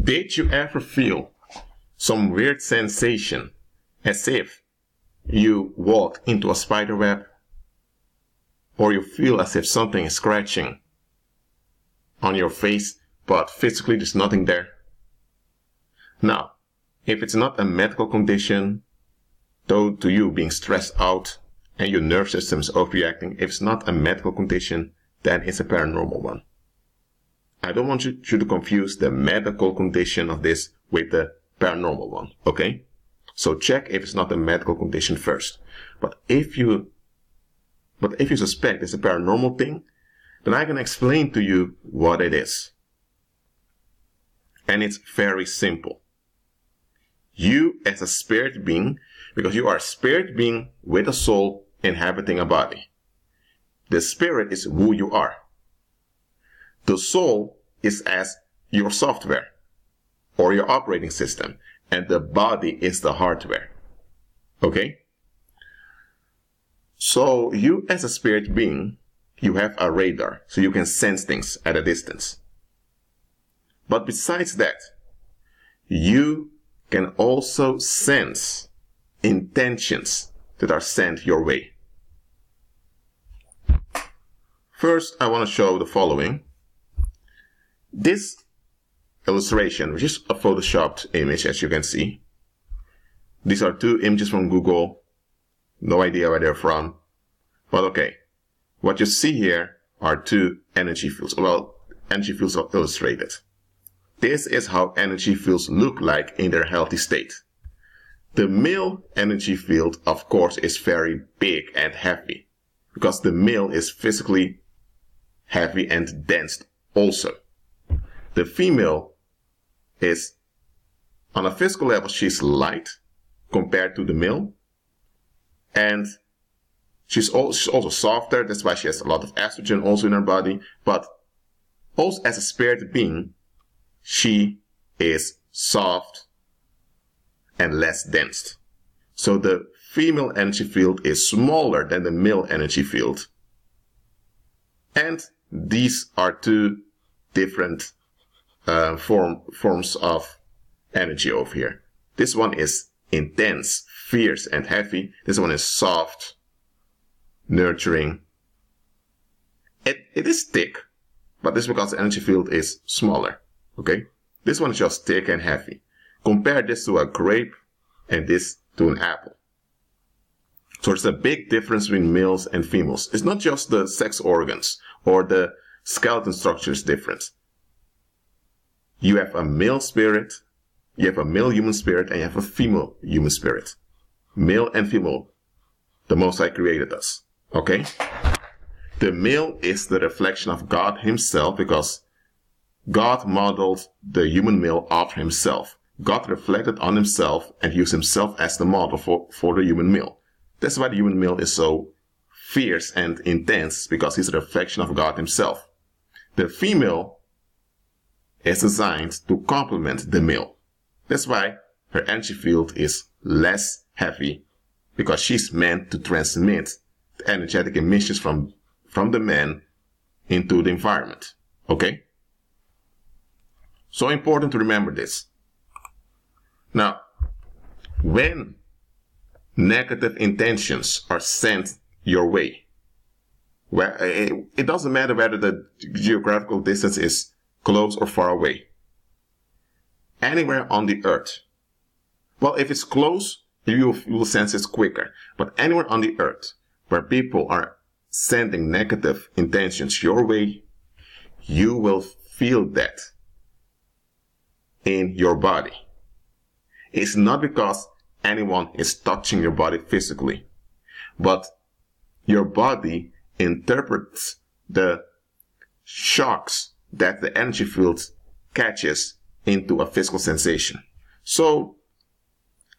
Did you ever feel some weird sensation as if you walked into a spider web? Or you feel as if something is scratching on your face, but physically there's nothing there? Now, if it's not a medical condition, though to you being stressed out and your nerve system is overreacting, if it's not a medical condition, then it's a paranormal one. I don't want you to confuse the medical condition of this with the paranormal one, okay? So check if it's not a medical condition first. But if you suspect it's a paranormal thing, then I can explain to you what it is. And it's very simple. You as a spirit being, because you are a spirit being with a soul inhabiting a body. The spirit is who you are. The soul is as your software or your operating system, and the body is the hardware. Okay? So you as a spirit being, you have a radar, so you can sense things at a distance. But besides that, you can also sense intentions that are sent your way. First, I want to show the following. This illustration, which is a photoshopped image, as you can see. These are two images from Google. No idea where they're from. But okay, what you see here are two energy fields. Well, energy fields are illustrated. This is how energy fields look like in their healthy state. The male energy field, of course, is very big and heavy, because the male is physically heavy and dense also. The female is, on a physical level, she's light compared to the male. And she's also softer. That's why she has a lot of estrogen also in her body. But also as a spirit being, she is soft and less dense. So the female energy field is smaller than the male energy field. And these are two different forms of energy over here. This one is intense, fierce, and heavy. This one is soft, nurturing. It is thick, but this is because the energy field is smaller. Okay? This one is just thick and heavy. Compare this to a grape and this to an apple. So there's a big difference between males and females. It's not just the sex organs or the skeleton structure is different. You have a male spirit, you have a male human spirit, and you have a female human spirit. Male and female, the Most High created us. Okay? The male is the reflection of God himself, because God modeled the human male after himself. God reflected on himself and used himself as the model for the human male. That's why the human male is so fierce and intense, because he's a reflection of God himself. The female is designed to complement the male. That's why her energy field is less heavy, because she's meant to transmit the energetic emissions from the man into the environment. Okay? So important to remember this. Now, when negative intentions are sent your way, where it doesn't matter whether the geographical distance is close or far away. Anywhere on the earth. Well, if it's close, you will sense it quicker. But anywhere on the earth where people are sending negative intentions your way, you will feel that in your body. It's not because anyone is touching your body physically, but your body interprets the shocks that the energy field catches into a physical sensation. So,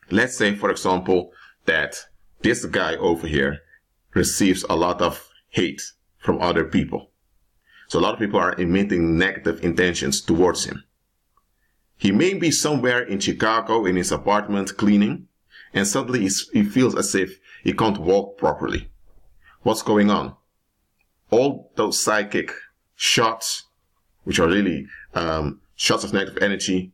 let's say, for example, that this guy over here receives a lot of hate from other people. So a lot of people are emitting negative intentions towards him. He may be somewhere in Chicago in his apartment cleaning, and suddenly he feels as if he can't walk properly. What's going on? All those psychic shots, which are really shots of negative energy,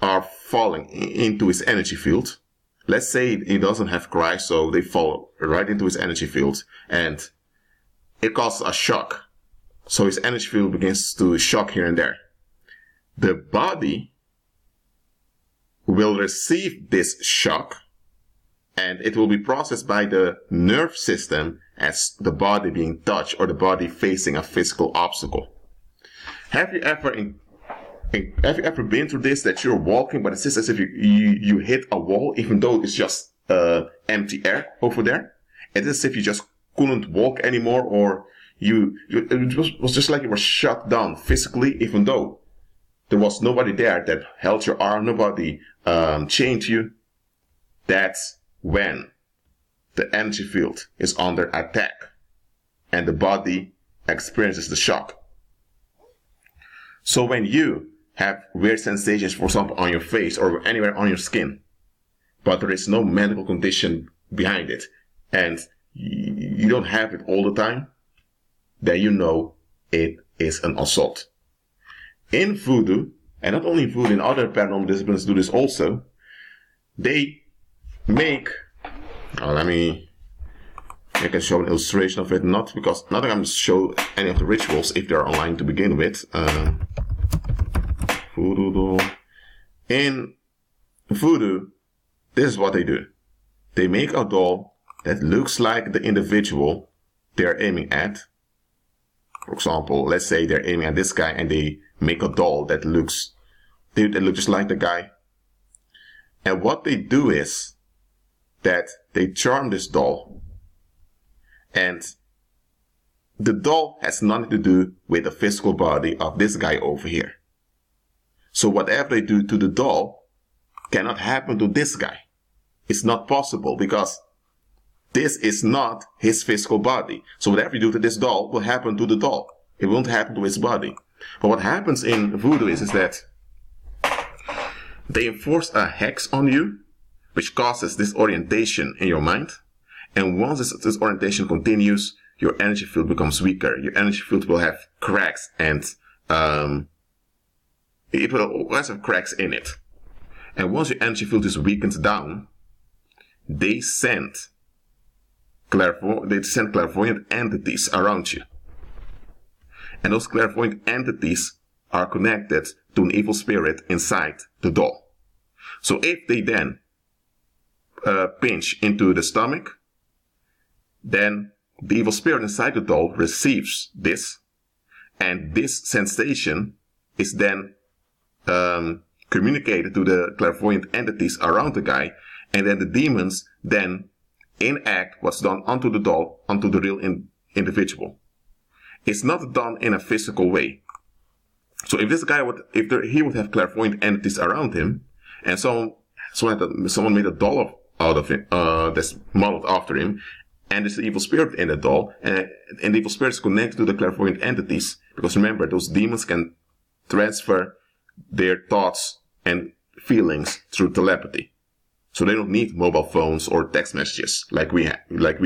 are falling into his energy field. Let's say he doesn't have Christ, so they fall right into his energy field, and it causes a shock. So his energy field begins to shock here and there. The body will receive this shock, and it will be processed by the nerve system as the body being touched or the body facing a physical obstacle. Have you ever been through this, that you're walking, but it's just as if you hit a wall, even though it's just empty air over there? It's as if you just couldn't walk anymore, or it was just like you were shut down physically, even though there was nobody there that held your arm, nobody chained you. That's when the energy field is under attack and the body experiences the shock. So when you have weird sensations, for example, on your face or anywhere on your skin, but there is no medical condition behind it, and you don't have it all the time, then you know it is an assault. In voodoo, and not only voodoo, in other paranormal disciplines do this also, they make, I can show an illustration of it, not that I'm going to show any of the rituals if they're online to begin with. Voodoo. In voodoo, this is what they do. They make a doll that looks like the individual they're aiming at. For example, let's say they're aiming at this guy and they make a doll that looks just like the guy. And what they do is that they charm this doll, and the doll has nothing to do with the physical body of this guy over here. So whatever they do to the doll cannot happen to this guy. It's not possible, because this is not his physical body. So whatever you do to this doll will happen to the doll. It won't happen to his body. But what happens in voodoo is that they enforce a hex on you, which causes disorientation in your mind. And once this orientation continues, your energy field becomes weaker. Your energy field will have cracks, and it will always have cracks in it. And once your energy field is weakened down, they send clairvoyant entities around you. And those clairvoyant entities are connected to an evil spirit inside the doll. So if they then pinch into the stomach, then the evil spirit inside the doll receives this, and this sensation is then communicated to the clairvoyant entities around the guy, and then the demons then enact what's done onto the doll, onto the real individual. It's not done in a physical way. So if this guy he would have clairvoyant entities around him, and someone made a doll out of him, that's modeled after him, and there's an evil spirit in the doll, and the evil spirit is connected to the clairvoyant entities, because remember, those demons can transfer their thoughts and feelings through telepathy. So they don't need mobile phones or text messages like we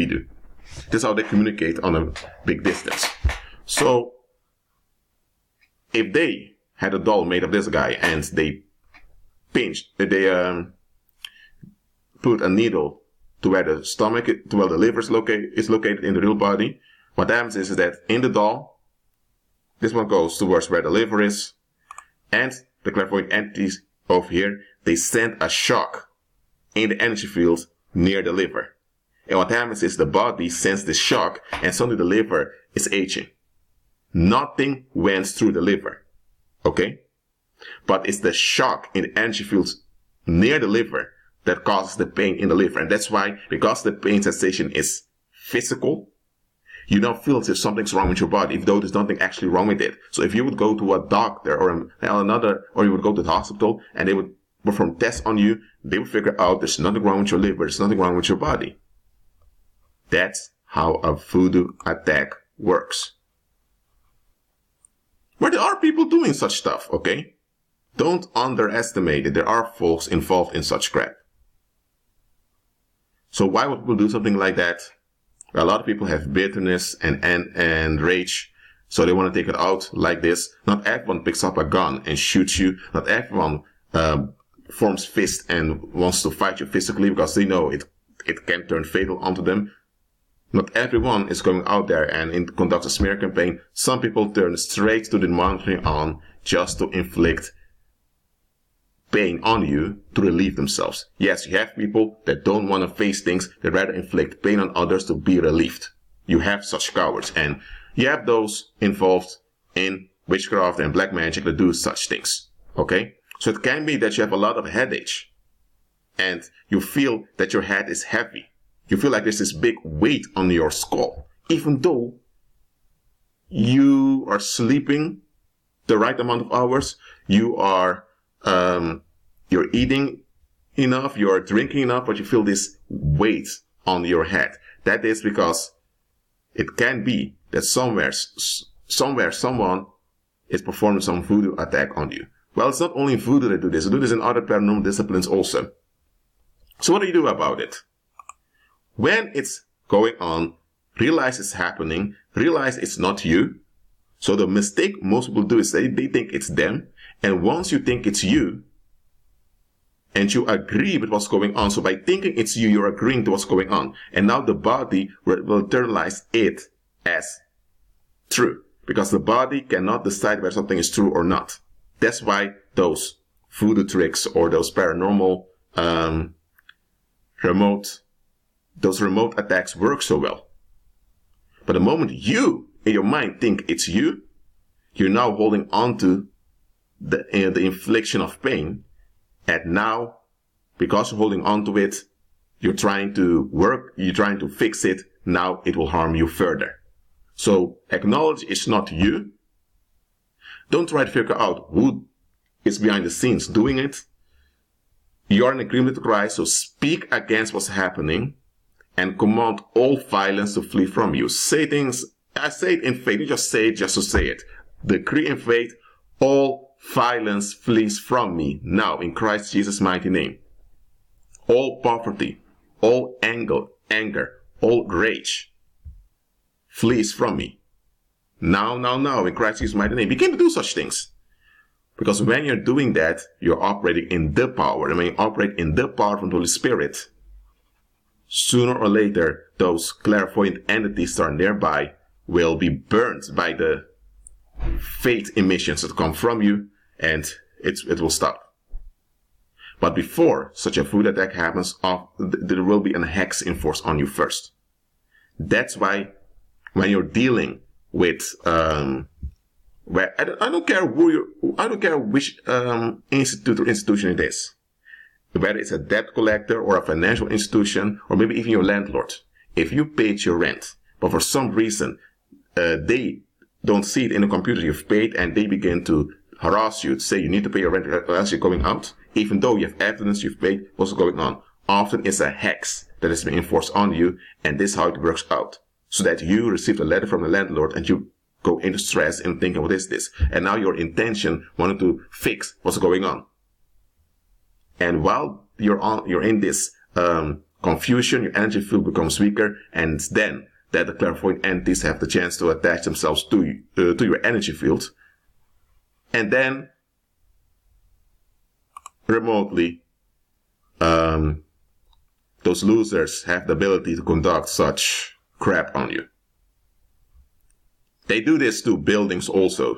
do. This is how they communicate on a big distance. So if they had a doll made of this guy and they put a needle to where the stomach, to where the liver is located in the real body, what happens is that in the doll, this one goes towards where the liver is, and the clairvoyant entities over here, they send a shock in the energy field near the liver. And what happens is the body sends this shock, and suddenly the liver is aging. Nothing went through the liver, okay? But it's the shock in the energy fields near the liver that causes the pain in the liver. And that's why, because the pain sensation is physical, you don't feel as if something's wrong with your body, even though there's nothing actually wrong with it. So if you would go to a doctor or you would go to the hospital and they would perform tests on you, they would figure out there's nothing wrong with your liver, there's nothing wrong with your body. That's how a voodoo attack works. But there are people doing such stuff, okay? Don't underestimate it. There are folks involved in such crap. So why would people do something like that? A lot of people have bitterness and rage, so they want to take it out like this. Not everyone picks up a gun and shoots you. Not everyone forms fist and wants to fight you physically because they know it can turn fatal onto them. Not everyone is going out there and conduct a smear campaign. Some people turn straight to the monitoring on just to inflict pain on you to relieve themselves. Yes, you have people that don't want to face things. They rather inflict pain on others to be relieved. You have such cowards, and you have those involved in witchcraft and black magic that do such things. Okay? So it can be that you have a lot of headache and you feel that your head is heavy. You feel like there's this big weight on your skull, even though you are sleeping the right amount of hours, you're eating enough, you're drinking enough, but you feel this weight on your head. That is because it can be that somewhere someone is performing some voodoo attack on you. Well, it's not only voodoo that do this. They do this in other paranormal disciplines also. So what do you do about it? When it's going on, realize it's happening, realize it's not you. So the mistake most people do is they think it's them. And once you think it's you, and you agree with what's going on, so by thinking it's you, you're agreeing to what's going on. And now the body will internalize it as true. Because the body cannot decide whether something is true or not. That's why those voodoo tricks or those paranormal remote attacks work so well. But the moment you, in your mind, think it's you, you're now holding on to the infliction of pain. And now, because you're holding on to it, you're trying to fix it. Now it will harm you further. So acknowledge it's not you. Don't try to figure out who is behind the scenes doing it. You're in agreement with Christ, so speak against what's happening and command all violence to flee from you. Say things, I say it in faith, you just say it just to say it. Decree in faith, all violence flees from me now in Christ Jesus' mighty name. All poverty, all anger, all rage flees from me. Now, in Christ Jesus' mighty name. Begin to do such things. Because when you're doing that, you're operating in the power. And when you operate in the power from the Holy Spirit, sooner or later, those clairvoyant entities that are nearby will be burned by the faith emissions that come from you, and it will stop. But before such a voodoo attack happens, there will be a hex enforced on you first. That's why when you're dealing with where I don't care which institute or institution it is, whether it's a debt collector or a financial institution or maybe even your landlord. If you paid your rent, but for some reason they don't see it in the computer you've paid, and they begin to harass you to say you need to pay your rent or else you're going out, even though you have evidence you've paid, what's going on? Often it's a hex that has been enforced on you, and this is how it works out. So that you receive a letter from the landlord and you go into stress and thinking, what is this? And now your intention wanted to fix what's going on. And while you're in this confusion, your energy field becomes weaker, and it's then that the clairvoyant entities have the chance to attach themselves to your energy field. And then remotely, those losers have the ability to conduct such crap on you. They do this to buildings also.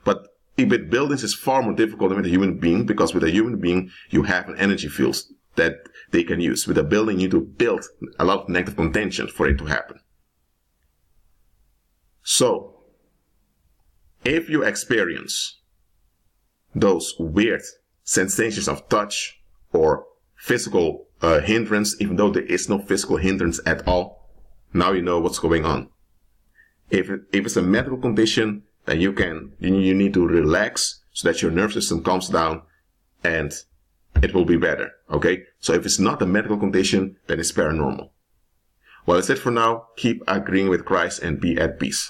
But with buildings it's far more difficult than with a human being, because with a human being you have an energy field that they can use. With a building you need to build a lot of negative contention for it to happen. So, if you experience those weird sensations of touch or physical hindrance, even though there is no physical hindrance at all, now you know what's going on. If it's a medical condition, then you need to relax so that your nerve system calms down and it will be better. Okay? So if it's not a medical condition, then it's paranormal. Well, that's it for now. Keep agreeing with Christ and be at peace.